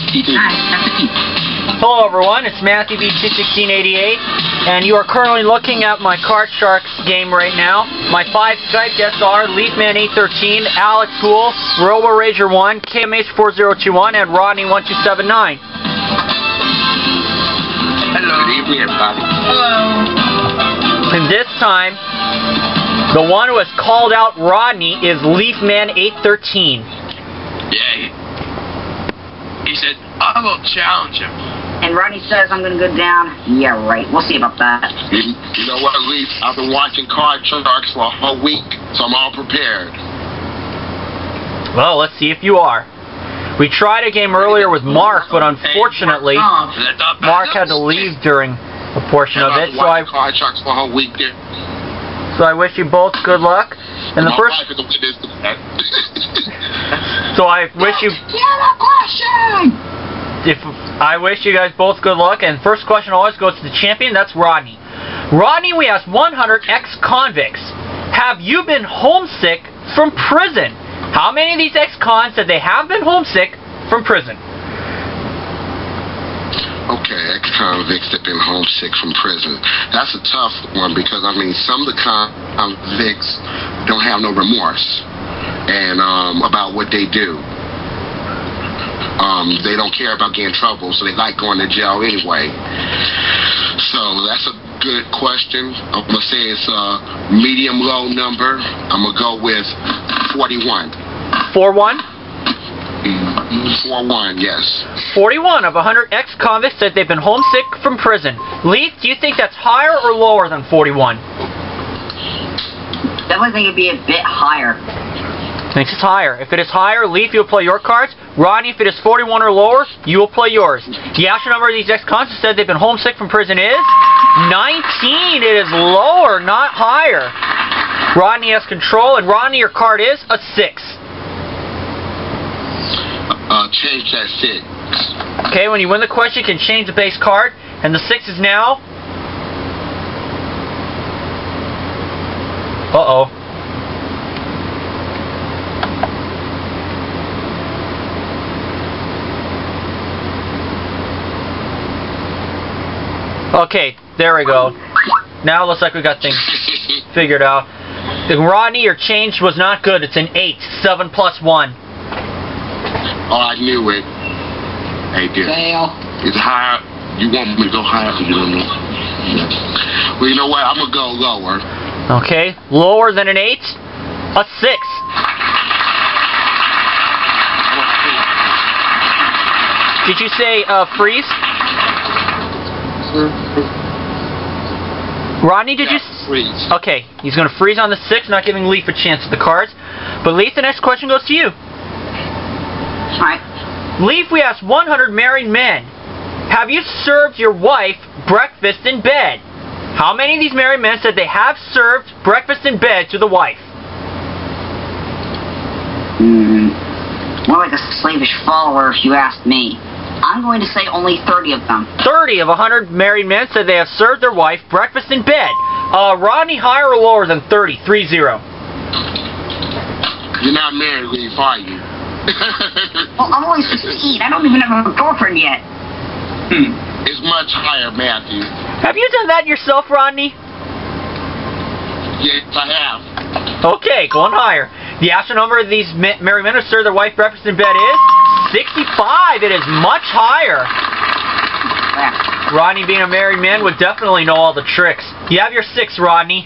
Hello everyone, it's Matthew B21688, and you are currently looking at my Card Sharks game right now. My 5 Skype guests are LeafMan813, Alex Houle, RoboRager1, KMH4021, and Rodney1279. Hello. Good evening, everybody. Hello. And this time, the one who has called out Rodney is LeafMan813. Yay. He said, I will challenge him. And Rodney says I'm going to go down. Yeah, right. We'll see about that. You know what, Leaf? I've been watching Card Sharks for a whole week, so I'm all prepared. Well, let's see if you are. We tried a game earlier with Mark, but unfortunately, Mark had to leave during a portion of it. So Card Sharks for a whole week there. So I wish you both good luck. And the first. So I wish you. I wish you guys both good luck. And first question always goes to the champion. That's Rodney. Rodney, we asked 100 ex-convicts. Have you been homesick from prison? How many of these ex-cons said they have been homesick from prison? Okay, ex-convicts that have been homesick from prison. That's a tough one because, I mean, some of the convicts don't have no remorse and about what they do. They don't care about getting in trouble, so they like going to jail anyway. So that's a good question. I'm going to say it's a medium-low number. I'm going to go with 41. 41? 41, yes. 41 of 100 ex-convicts said they've been homesick from prison. Leaf, do you think that's higher or lower than 41? Definitely think it'd be a bit higher. Thinks it's higher. If it is higher, Leaf, you'll play your cards. Rodney, if it is 41 or lower, you will play yours. The actual number of these ex-cons said they've been homesick from prison is 19. It is lower, not higher. Rodney has control, and Rodney, your card is a 6. Change that 6. Okay, when you win the question, you can change the base card, and the 6 is now... Uh-oh. Okay, there we go. Now it looks like we got things figured out. Rodney, your change was not good. It's an 8. 7 plus 1. Oh, I knew it. Hey, dear. Fail. It's higher. You want me to go higher? You don't know. Well, you know what? I'm going to go lower. Okay. Lower than an 8? A 6. Did you say freeze? Rodney, did you... Freeze. Okay. He's going to freeze on the 6, not giving Leaf a chance at the cards. But Leaf, the next question goes to you. Alright. Leaf, we asked 100 married men. Have you served your wife breakfast in bed? How many of these married men said they have served breakfast in bed to the wife? More like a slavish follower if you asked me. I'm going to say only 30 of them. 30 of 100 married men said they have served their wife breakfast in bed. Rodney, higher or lower than 30? 3-0. You're not married, Leaf, are you? Well, I'm only 16. I don't even have a girlfriend yet. It's much higher, Matthew. Have you done that yourself, Rodney? Yes, I have. Okay, going higher. The actual number of these married men who serve their wife breakfast in bed is 65. It is much higher. Yeah. Rodney, being a married man, would definitely know all the tricks. You have your 6, Rodney.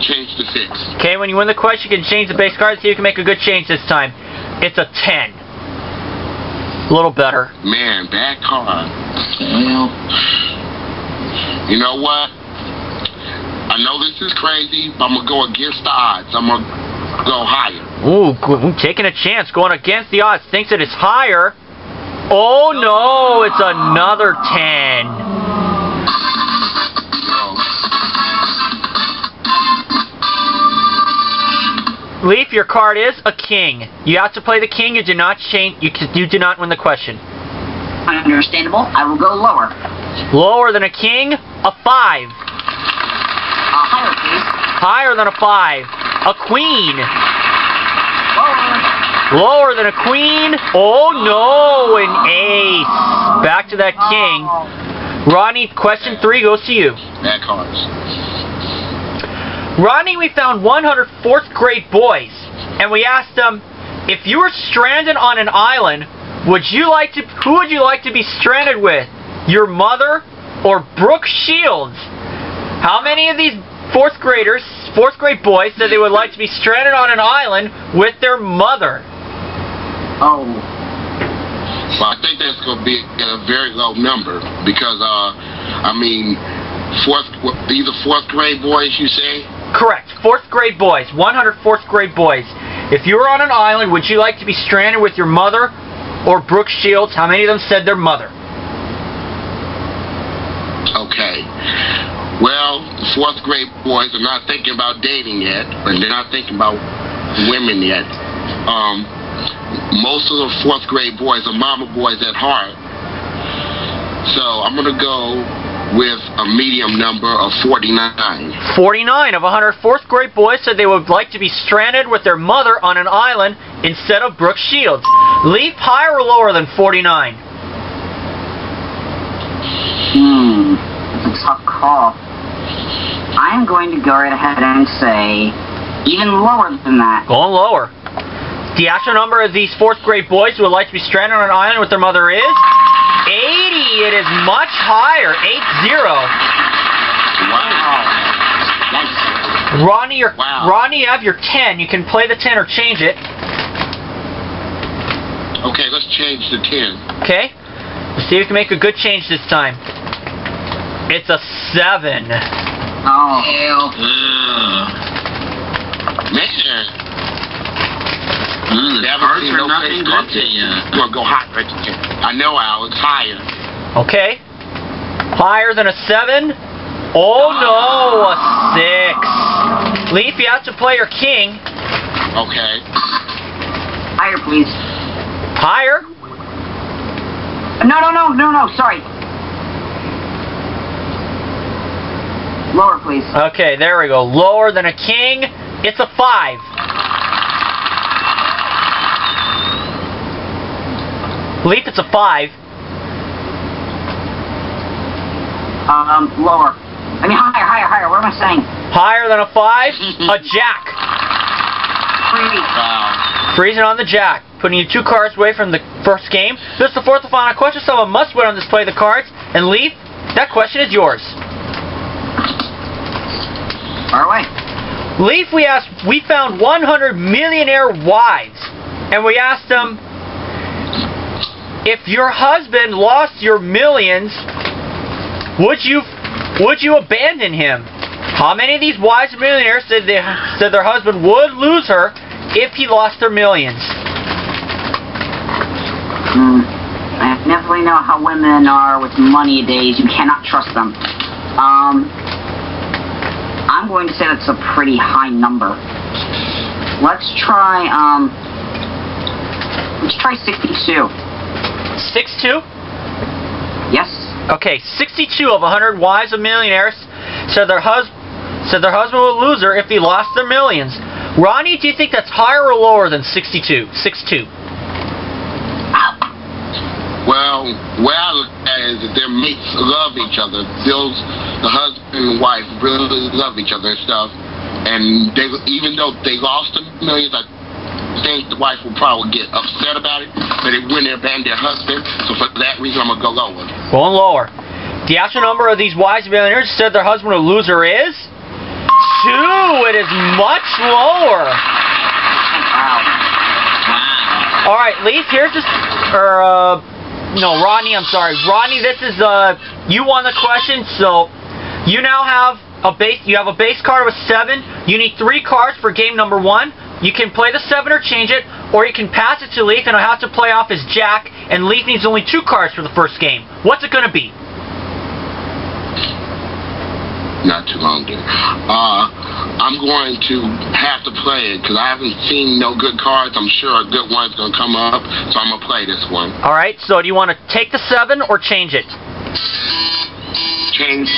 Change the 6. Okay, when you win the question, you can change the base card. See if you can make a good change this time. It's a 10. A little better. Man, bad card. Well. You know what? I know this is crazy, but I'm going to go against the odds. I'm going to go higher. Ooh, taking a chance. Going against the odds. Thinks it is higher. Oh, no. It's another 10. Leaf, your card is a king. You have to play the king. You do not change. You do not win the question. Understandable. I will go lower. Lower than a king, a 5. Higher, please. Higher than a 5, a queen. Lower. Lower than a queen. Oh no, an ace. Back to that king. Rodney, question 3 goes to you. Bad cards. Rodney, we found 100 4th grade boys, and we asked them, if you were stranded on an island, who would you like to be stranded with? Your mother or Brooke Shields? How many of these 4th grade boys said they would like to be stranded on an island with their mother? Oh. Well, I think that's going to be a very low number because, I mean, these are 4th grade boys, you say? Correct. 4th grade boys. 100 4th grade boys. If you were on an island, would you like to be stranded with your mother or Brooke Shields? How many of them said their mother? Okay. Well, 4th grade boys are not thinking about dating yet, but they're not thinking about women yet. Most of the 4th grade boys are mama boys at heart. So I'm going to go with a medium number of 49. 49 of 100 4th grade boys said they would like to be stranded with their mother on an island instead of Brooke Shields. Leaf, higher or lower than 49? That's a tough call. I'm going to go right ahead and say even lower than that. Going lower. The actual number of these 4th grade boys who would like to be stranded on an island with their mother is 80. It is much higher. 80. Wow. Rodney, Rodney, you have your 10. You can play the 10 or change it. Okay, let's change the 10. Okay. Let's see if we can make a good change this time. It's a 7. Oh. Man. The cards are nothing good to you. You're going to go hot right there. I know, Alex. Higher. Okay. Higher than a 7? Oh no, a 6. Leaf, you have to play your king. Okay. Higher, please. Higher? No, sorry. Lower, please. Okay, there we go. Lower than a king. It's a 5. Leaf, it's a 5. Lower. I mean, higher. What am I saying? Higher than a 5? A jack. Wow. Freezing on the jack. Putting you 2 cards away from the first game. This is the 4th and final question. Someone must win on this play the cards. And Leaf, that question is yours. Far away. Leaf, we found 100 millionaire wives. And we asked them, if your husband lost your millions, would you abandon him? How many of these wives and millionaires said their husband would lose her if he lost their millions? I definitely know how women are with money days. You cannot trust them. I'm going to say that's a pretty high number. Let's try 62. 62? Yes. Okay, 62 of 100 wives of millionaires said their husband would lose her if he lost their millions. Rodney, do you think that's higher or lower than 62? 62. Well, where I look at it is that their mates love each other. The husband and wife really love each other and stuff. And even though they lost the millions, I think the wife will probably get upset about it. But they win their band their husband. So for that reason, I'm going to go lower. Going lower. The actual number of these wives and millionaires said their husband would lose her is 2. It is much lower. Wow. All right, Leaf, here's this, no, Rodney, I'm sorry. Rodney, this is, you won the question, so you now have a base card of a 7. You need 3 cards for game number 1. You can play the 7 or change it, or you can pass it to Leaf and I'll have to play off his jack, and Leaf needs only 2 cards for the first game. What's it going to be? Not too long, dude. I'm going to have to play it because I haven't seen no good cards. I'm sure a good one's going to come up, so I'm going to play this one. All right, so do you want to take the 7 or change it? Change.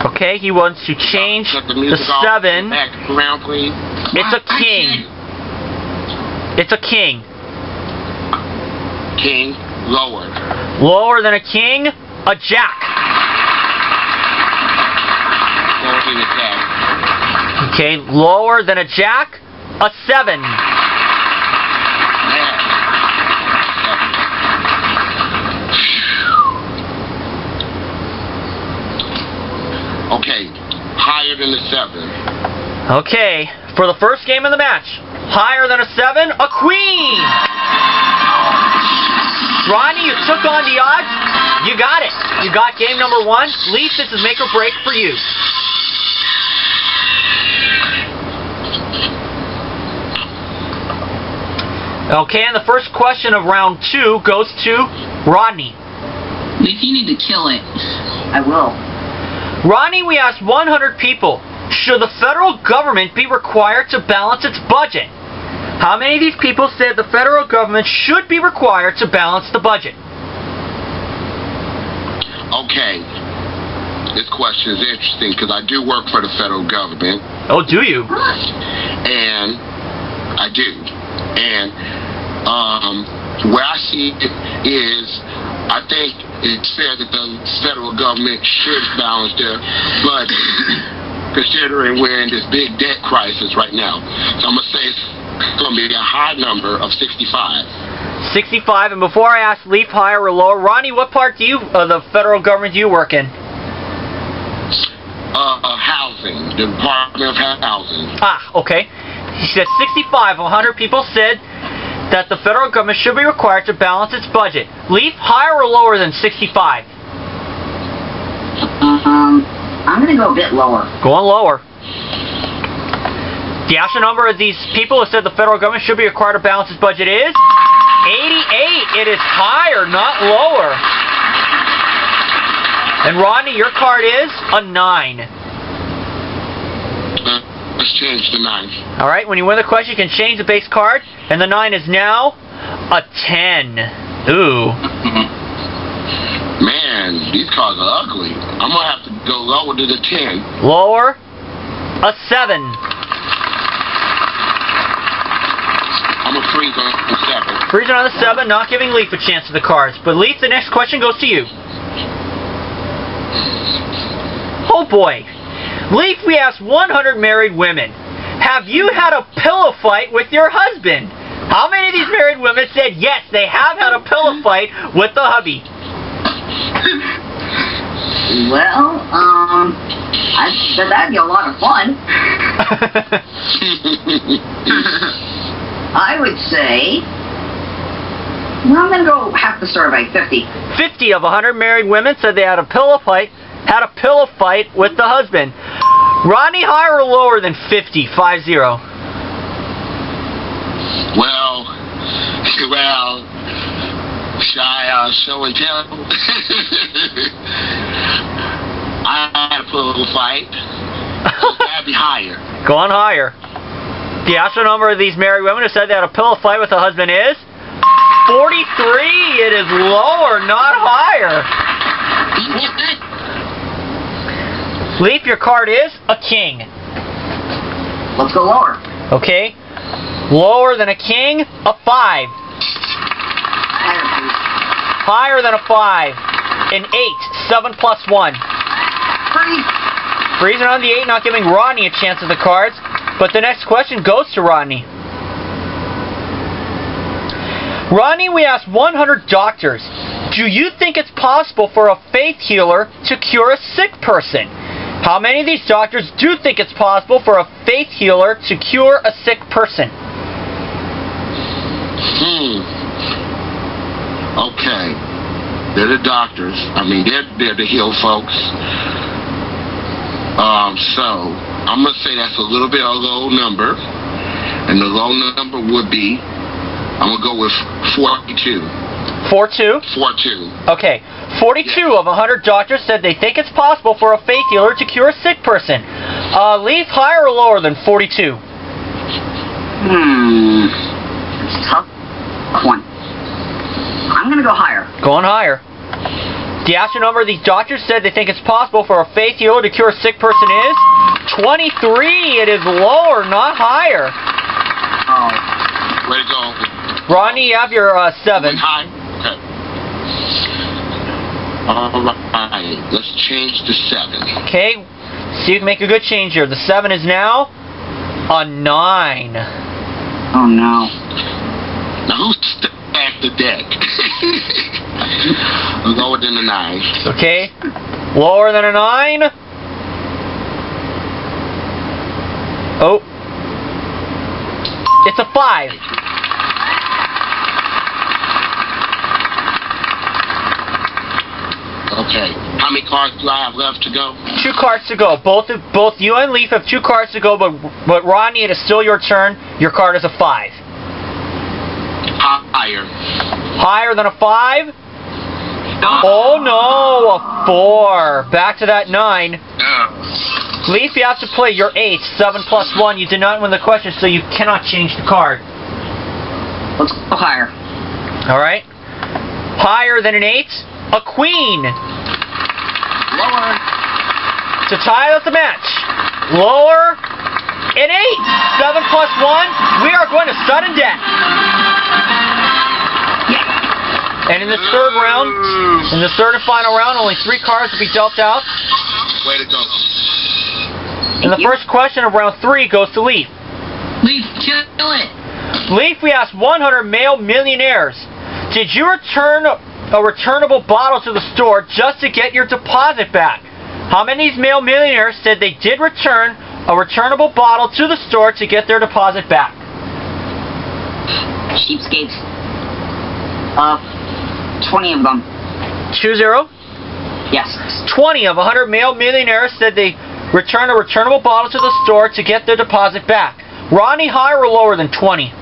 Okay, he wants to change the 7. Back around, please. It's a king. It's a king. King, lower. Lower than a king, a jack. Lower than a jack. Okay, lower than a jack, a 7. Okay, higher than a 7. Okay, for the first game of the match, higher than a 7, a queen. Rodney, you took on the odds. You got it. You got game number 1. Leaf, this is make or break for you. Okay, and the first question of round 2 goes to Rodney. Leaf, you need to kill it. I will. Rodney, we asked 100 people, should the federal government be required to balance its budget? How many of these people said the federal government should be required to balance the budget? Okay. This question is interesting because I do work for the federal government. Oh, do you? And I do. And where I see it is, I think it's fair that the federal government should balance their budget, considering we're in this big debt crisis right now. So I'm going to say it's going to be a high number of 65. 65, and before I ask Leaf higher or lower, Rodney, what part of the federal government do you work in? Housing, the Department of Housing. Ah, okay. He said 65 of 100 people said that the federal government should be required to balance its budget. Leaf, higher or lower than 65? I'm going to go a bit lower. Going lower. The actual number of these people who said the federal government should be required to balance its budget is 88. It is higher, not lower. And Rodney, your card is a 9. Let's change the 9. All right, when you win the question, you can change the base card, and the 9 is now a 10. Ooh. Man, these cards are ugly. I'm going to have to go lower to the 10. Lower, a 7. I'm going to freeze on the 7. Freezing on the 7, not giving Leaf a chance at the cards. But Leaf, the next question goes to you. Oh boy. Leaf, we asked 100 married women, have you had a pillow fight with your husband? How many of these married women said yes, they have had a pillow fight with the hubby? Well, I bet that'd be a lot of fun. I would say, well, I'm going to go half the survey, 50. 50 of 100 married women said they had a pillow fight with the husband. Rodney, higher or lower than 50? 50. Well, shy show and tell. I had a pillow fight. That'd be higher. Going higher. The actual number of these married women who said they had a pillow fight with the husband is 43. It is lower, not higher. Leaf, your card is a king. Let's go lower. Okay. Lower than a king, a 5. Higher than a 5, an 8. 7 plus 1. Freezing on the 8, not giving Rodney a chance at the cards. But the next question goes to Rodney. Rodney, we asked 100 doctors, do you think it's possible for a faith healer to cure a sick person? How many of these doctors do think it's possible for a faith healer to cure a sick person? Okay. They're the doctors. I mean, they're the heal folks. So, I'm going to say that's a little bit of a low number. And the low number would be, I'm going to go with 42. 42? 42. Okay. 42 of 100 doctors said they think it's possible for a faith healer to cure a sick person. Leaf, higher or lower than 42? It's a tough one. I'm going to go higher. Going higher. The actual number of these doctors said they think it's possible for a faith healer to cure a sick person is 23. It is lower, not higher. Oh. Way to go. Rodney, you have your 7. High. Okay. Alright, let's change to 7. Okay, see you can make a good change here. The 7 is now a 9. Oh no. Now who's stacked the deck? Lower than a 9. Okay, lower than a 9. Oh, it's a 5. Okay. How many cards do I have left to go? 2 cards to go. Both you and Leaf have 2 cards to go, but Rodney, it is still your turn. Your card is a 5. Higher. Higher than a 5? Oh no, a 4. Back to that 9. Leaf, you have to play your 8. 7 plus 1. You did not win the question, so you cannot change the card. Let's go higher. Alright. Higher than an 8? A queen. Lower. To tie up the match. Lower. An 8. 7 plus 1. We are going to sudden death. And in this third round, in the third and final round, only 3 cards will be dealt out. Way to go. And the first question of round 3 goes to Leaf. Leaf, kill it. Leaf, we asked 100 male millionaires. Did you return a returnable bottle to the store just to get your deposit back? How many of these male millionaires said they did return a returnable bottle to the store to get their deposit back? Cheapskates. 20 of them. 20? Yes. 20 of 100 male millionaires said they returned a returnable bottle to the store to get their deposit back. Rodney, higher or lower than 20?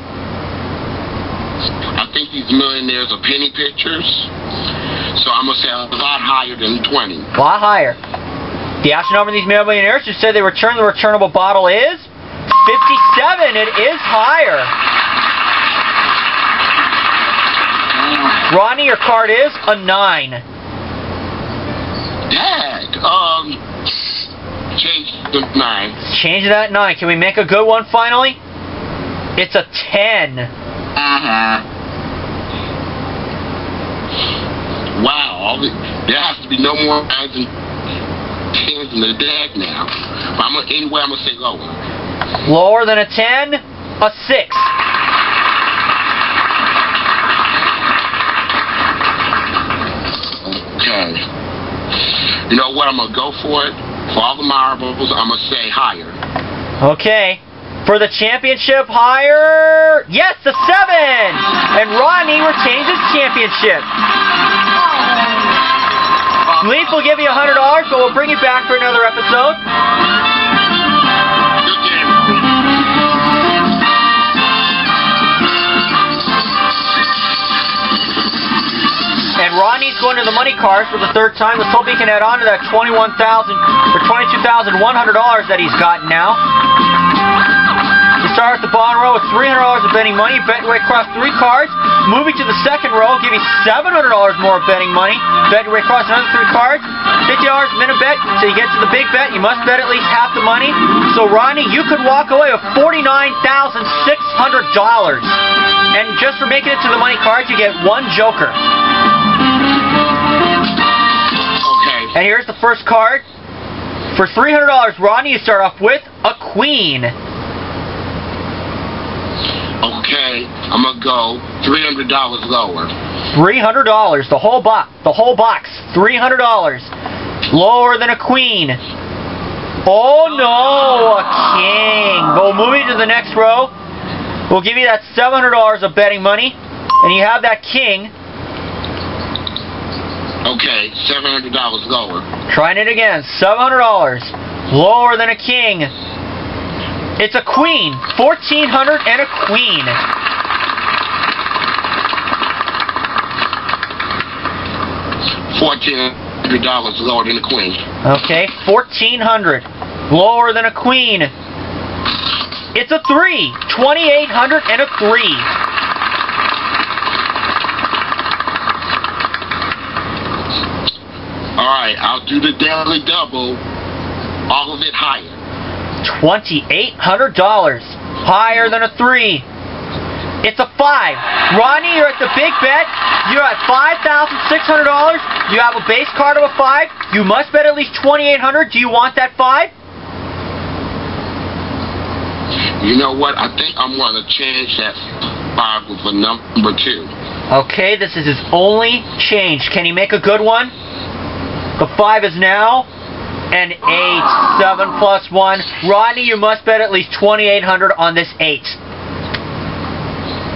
I think these millionaires are penny pitchers, so I'm going to say a lot higher than 20. A lot higher. The actual number of these male millionaires who said they returned the returnable bottle is 57. It is higher. Rodney, your card is a 9. Dag. Change to 9. Change that 9. Can we make a good one finally? It's a 10. Wow. There has to be no more 9s and 10s in the deck now. But anyway, I'm going to say lower. Lower than a 10? A 6. Okay. You know what? I'm going to go for it. For all the marbles, I'm going to say higher. Okay. For the championship, higher. Yes, a 7. And Rodney retains his championship. Leaf will give you $100, but we'll bring you back for another episode. Good game. And Rodney's going to the money cards for the 3rd time. Let's hope he can add on to that $21,000 or $22,100 that he's gotten now. You start at the bottom row with $300 of betting money. Bet your way across 3 cards. Moving to the second row, give you $700 more of betting money. Bet your way across another 3 cards. $50 minimum bet. So you get to the big bet, you must bet at least half the money. So Rodney, you could walk away with $49,600. And just for making it to the money cards, you get 1 joker. Okay. And here's the first card. For $300, Rodney, you start off with a queen. Okay, I'm gonna go $300 lower. $300, the whole box, $300. Lower than a queen. Oh no, a king. But we'll move you to the next row. We'll give you that $700 of betting money, and you have that king. Okay, $700 lower. Trying it again, $700. Lower than a king. It's a queen. $1,400 and a queen. $1,400 lower than a queen. Okay, $1,400. Lower than a queen. It's a 3. $2,800 and a 3. Alright, I'll do the daily double. All of it higher. $2,800. Higher than a 3. It's a 5. Rodney, you're at the big bet. You're at $5,600. You have a base card of a 5. You must bet at least $2,800. Do you want that 5? You know what? I think I'm going to change that 5 with a number 2. Okay, this is his only change. Can he make a good one? The 5 is now an 8. 7 plus 1. Rodney, you must bet at least $2,800 on this 8.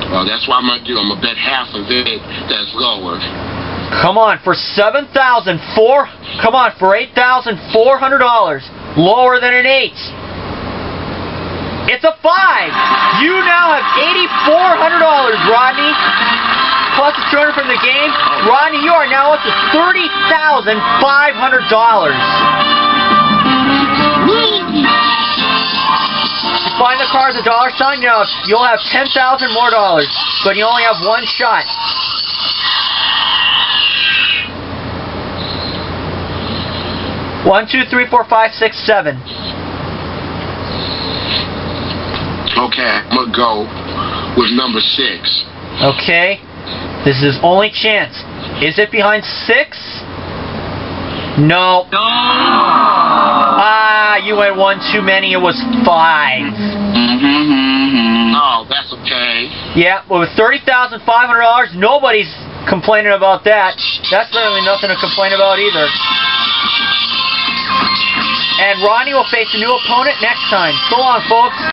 Well, that's what I'm going to do. I'm going to bet half of it that's lower. Come on, for Come on, for $8,400. Lower than an 8. It's a 5. You now have $8,400, Rodney. Plus the $200 from the game. Rodney, you are now up to $30,500. Find the card at the $, you'll have $10,000 more dollars, but you only have one shot. One, two, three, four, five, six, 7. Okay, I'm gonna go with number 6. Okay, this is his only chance. Is it behind 6? No. You went one too many. It was 5. Oh, that's okay. Yeah, well, with $30,500, nobody's complaining about that. That's certainly nothing to complain about either. And Rodney will face a new opponent next time. So long, folks.